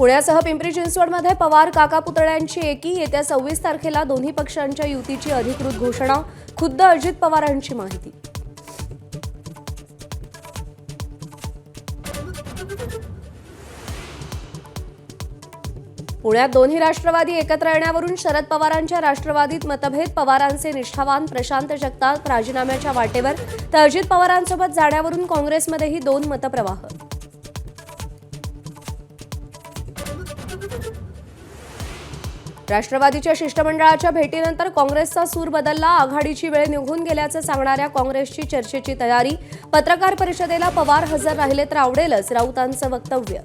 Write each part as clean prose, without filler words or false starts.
पुण्यासह पिंपरी चिंचवडमध्ये पवार काका पुतळ्यांची एकी येत्या 26 तारखेला दोन्ही पक्षांच्या युतीची अधिकृत घोषणा, खुद्द अजित पवारांची माहिती। पुण्यात दोन्ही राष्ट्रवादी एकत्र येण्यावरून शरद पवारांच्या राष्ट्रवादीत मतभेद, पवारांचे निष्ठावान प्रशांत जगताप राजीनाम्याच्या वाटेवर, तर अजित पवारांसोबत जाण्यावरून काँग्रेसमध्येही दोन मतप्रवाह। राष्ट्रवादीच्या शिष्टमंडळाच्या भेटीनंतर काँग्रेसचा सूर बदलला, आघाडीची वेळ निघून गेल्याचं सांगणाऱ्या काँग्रेसची चर्चेची तयारी, पत्रकार परिषदेला पवार हजर राहिले तर आवडेलच, राऊतांचं वक्तव्य।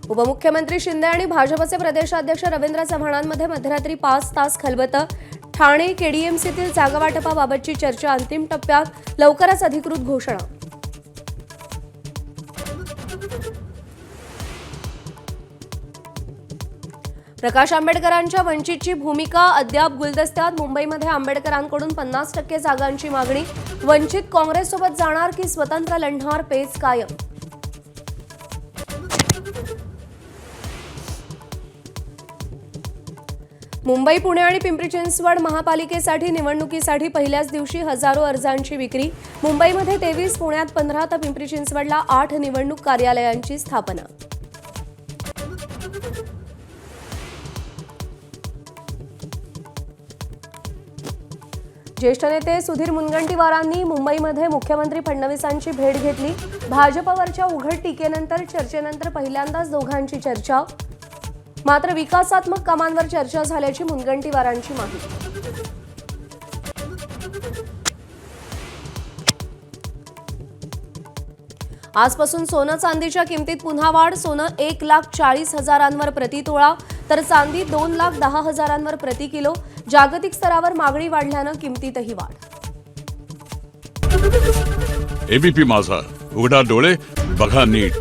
उपमुख्यमंत्री शिंदे आणि भाजपचे प्रदेशाध्यक्ष रवींद्र चव्हाणांमध्ये मध्यरात्री 5 तास खलबतं, ठाणे केडीएमसीतील जागावाटपाबाबतची चर्चा अंतिम टप्प्यात, लवकरच अधिकृत घोषणा। प्रकाश आंबेडकरांच्या वंचितची भूमिका अद्याप गुलदस्त्यात, मुंबईमध्ये आंबेडकरांकडून 50% जागांची मागणी, वंचित काँग्रेससोबत जाणार की स्वतंत्र लढणार, पेच कायम। मुंबई, पुणे आणि पिंपरी चिंचवड महापालिकेसाठी निवडणुकीसाठी पहिल्याच दिवशी हजारो अर्जांची विक्री, मुंबईमध्ये 23, पुण्यात 15 तर पिंपरी चिंचवडला 8 निवडणूक कार्यालयांची स्थापना। ज्येष्ठ नेते सुधीर मुनगंटीवारांनी मुंबईमध्ये मुख्यमंत्री फडणवीसांची भेट घेतली, भाजपवरच्या उघड टीकेनंतर चर्चेनंतर पहिल्यांदाच दोघांची चर्चा, मात्र विकासात्मक कामांवर चर्चा झाल्याची मुनगंटीवारांची माहिती। आजपासून सोनं चांदीच्या किमतीत पुन्हा वाढ, सोनं 1,40,000 प्रतितोळा तर चांदी 2,10,000 प्रति किलो, जागतिक स्तरावर मागणी वाढल्यानं किमतीतही वाढ। एबीपी माझा, उघडा डोळे बघा नीट।